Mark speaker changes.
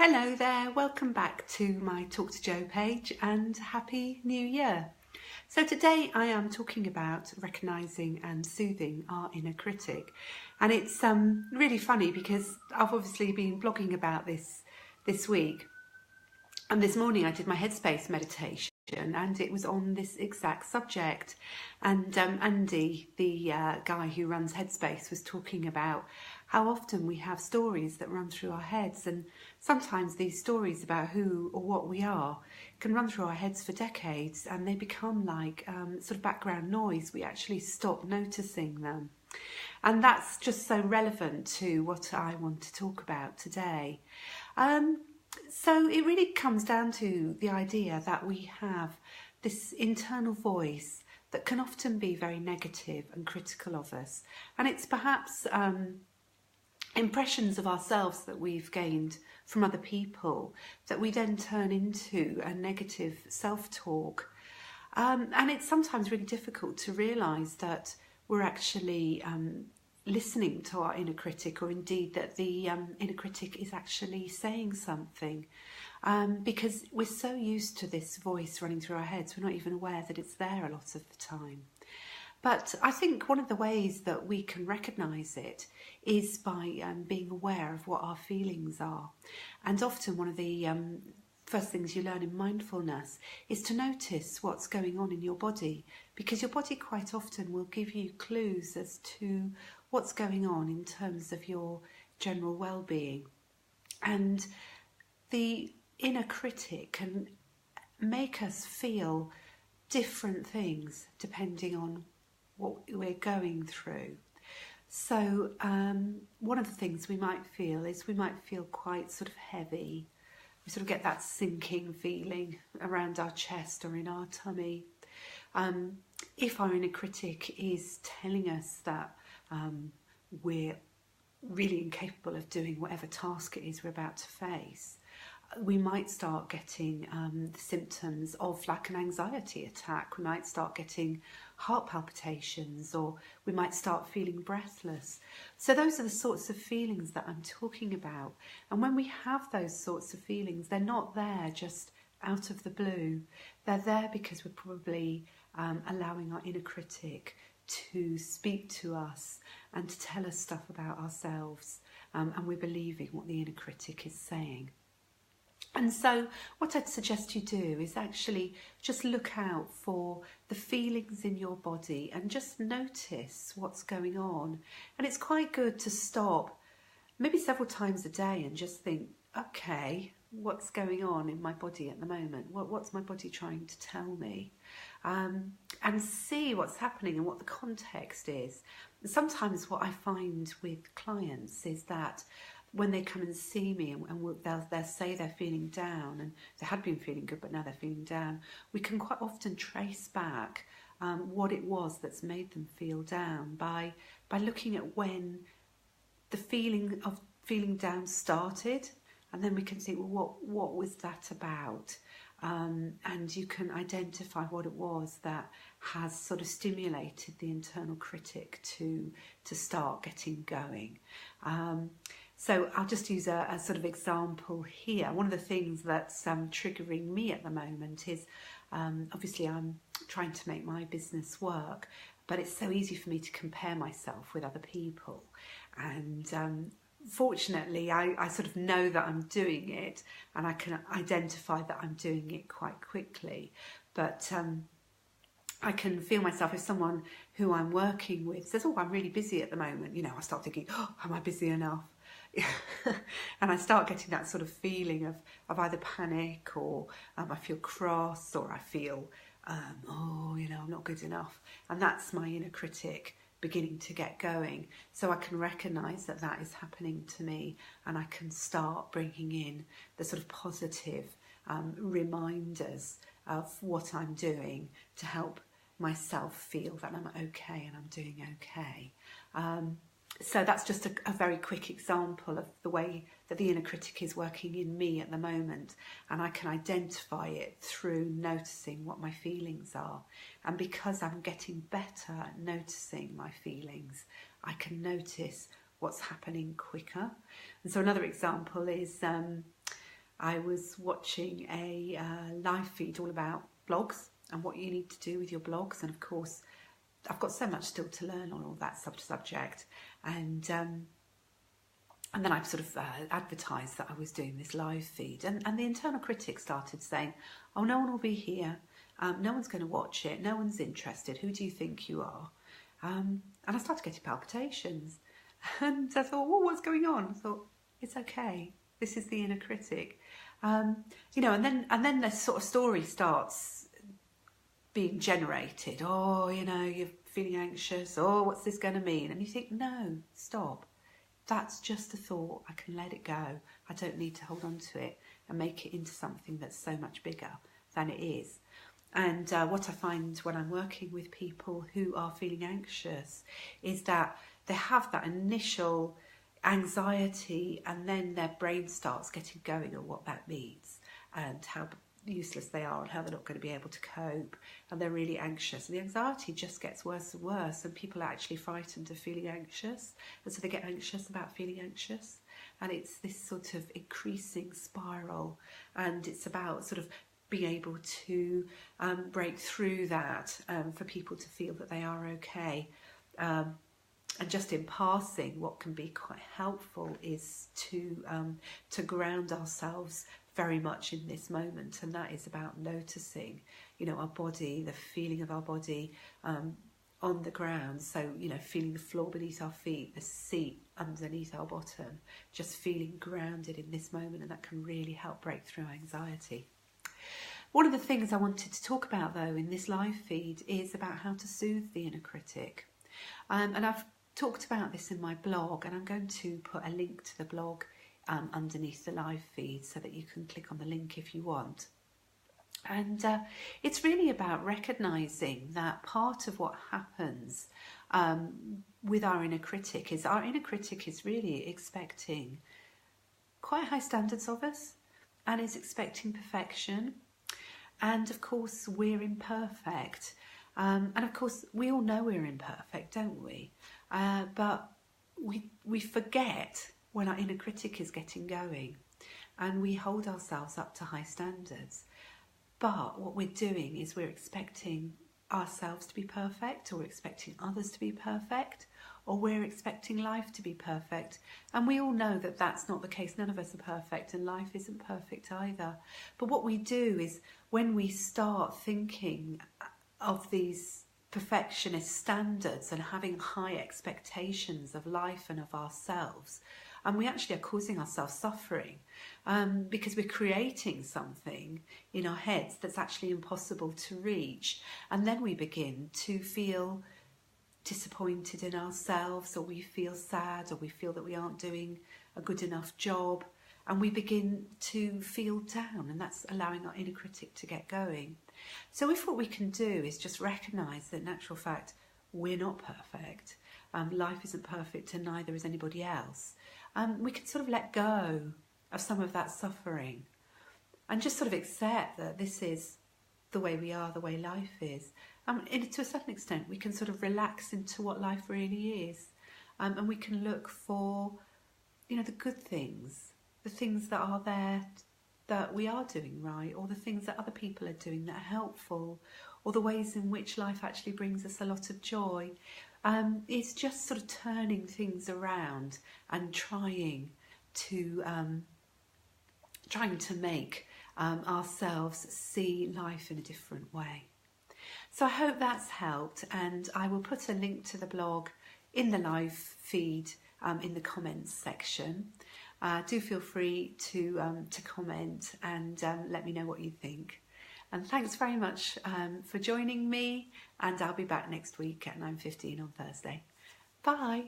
Speaker 1: Hello there, welcome back to my Talk to Jo page and Happy New Year. So today I am talking about recognising and soothing our inner critic, and it's really funny because I've obviously been blogging about this week, and this morning I did my headspace meditation and it was on this exact subject, and Andy, the guy who runs Headspace, was talking about how often we have stories that run through our heads, and sometimes these stories about who or what we are can run through our heads for decades, and they become like sort of background noise. We actually stop noticing them, and that's just so relevant to what I want to talk about today. So it really comes down to the idea that we have this internal voice that can often be very negative and critical of us, and it's perhaps impressions of ourselves that we've gained from other people that we then turn into a negative self-talk, and it's sometimes really difficult to realise that we're actually listening to our inner critic, or indeed that the inner critic is actually saying something, because we're so used to this voice running through our heads we're not even aware that it's there a lot of the time. But I think one of the ways that we can recognise it is by being aware of what our feelings are. And often one of the first things you learn in mindfulness is to notice what's going on in your body, because your body quite often will give you clues as to what's going on in terms of your general well-being. And the inner critic can make us feel different things depending on what we're going through. So one of the things we might feel is we might feel quite sort of heavy. We sort of get that sinking feeling around our chest or in our tummy. If our inner critic is telling us that we're really incapable of doing whatever task it is we're about to face, we might start getting the symptoms of like an anxiety attack. We might start getting heart palpitations, or we might start feeling breathless. So those are the sorts of feelings that I'm talking about. And when we have those sorts of feelings, they're not there just out of the blue. They're there because we're probably allowing our inner critic to speak to us and to tell us stuff about ourselves, and we're believing what the inner critic is saying. And so what I'd suggest you do is actually just look out for the feelings in your body and just notice what's going on. And it's quite good to stop maybe several times a day and just think, okay, what's going on in my body at the moment? What's my body trying to tell me? And see what's happening and what the context is. Sometimes what I find with clients is that when they come and see me and they'll say they're feeling down, and they had been feeling good but now they're feeling down, we can quite often trace back what it was that's made them feel down by looking at when the feeling of feeling down started, and then we can think, well, what was that about? And you can identify what it was that has sort of stimulated the internal critic to start getting going. So I'll just use a sort of example here. One of the things that's triggering me at the moment is obviously I'm trying to make my business work, but it's so easy for me to compare myself with other people. And fortunately, I sort of know that I'm doing it, and I can identify that I'm doing it quite quickly. But I can feel myself, if someone who I'm working with says, oh, I'm really busy at the moment, you know, I start thinking, oh, am I busy enough? And I start getting that sort of feeling of either panic, or I feel cross, or I feel, oh, you know, I'm not good enough. And that's my inner critic beginning to get going. So I can recognise that that is happening to me, and I can start bringing in the sort of positive reminders of what I'm doing to help myself feel that I'm okay and I'm doing okay. So that's just a very quick example of the way that the inner critic is working in me at the moment, and I can identify it through noticing what my feelings are. And because I'm getting better at noticing my feelings, I can notice what's happening quicker. And so another example is I was watching a live feed all about blogs and what you need to do with your blogs. And of course, I've got so much still to learn on all that subject. And then I sort of advertised that I was doing this live feed. And the internal critic started saying, oh, no one will be here. No one's going to watch it. No one's interested. Who do you think you are? And I started getting palpitations. And I thought, well, what's going on? I thought, it's okay. This is the inner critic. You know, and then this sort of story starts being generated. Oh, you know, you're feeling anxious. Oh, what's this going to mean? And you think, no, stop. That's just a thought. I can let it go. I don't need to hold on to it and make it into something that's so much bigger than it is. And what I find when I'm working with people who are feeling anxious is that they have that initial anxiety, and then their brain starts getting going on what that means and how useless they are and how they're not going to be able to cope, and they're really anxious, and the anxiety just gets worse and worse, and people are actually frightened of feeling anxious, and so they get anxious about feeling anxious, and it's this sort of increasing spiral. And it's about sort of being able to break through that, for people to feel that they are okay. And just in passing, what can be quite helpful is to ground ourselves very much in this moment, and that is about noticing, you know, our body, the feeling of our body on the ground. So, you know, feeling the floor beneath our feet, the seat underneath our bottom, just feeling grounded in this moment, and that can really help break through anxiety. One of the things I wanted to talk about, though, in this live feed is about how to soothe the inner critic. And I've talked about this in my blog, and I'm going to put a link to the blog underneath the live feed so that you can click on the link if you want. And it's really about recognising that part of what happens with our inner critic is really expecting quite high standards of us, and is expecting perfection. And of course, we're imperfect. And of course, we all know we're imperfect, don't we? But we forget when our inner critic is getting going, and we hold ourselves up to high standards. But what we're doing is we're expecting ourselves to be perfect, or we're expecting others to be perfect, or we're expecting life to be perfect. And we all know that that's not the case. None of us are perfect, and life isn't perfect either. But what we do is, when we start thinking of these perfectionist standards and having high expectations of life and of ourselves, and we actually are causing ourselves suffering, because we're creating something in our heads that's actually impossible to reach. And then we begin to feel disappointed in ourselves, or we feel sad, or we feel that we aren't doing a good enough job, and we begin to feel down, and that's allowing our inner critic to get going. So if what we can do is just recognise that in actual fact we're not perfect, life isn't perfect, and neither is anybody else, we can sort of let go of some of that suffering and just sort of accept that this is the way we are, the way life is. And to a certain extent, we can sort of relax into what life really is, and we can look for, you know, the good things, the things that are there that we are doing right, or the things that other people are doing that are helpful, or the ways in which life actually brings us a lot of joy. It's just sort of turning things around and trying to make ourselves see life in a different way. So I hope that's helped, and I will put a link to the blog in the live feed in the comments section. Do feel free to comment and let me know what you think. And thanks very much for joining me, and I'll be back next week at 9:15 on Thursday. Bye.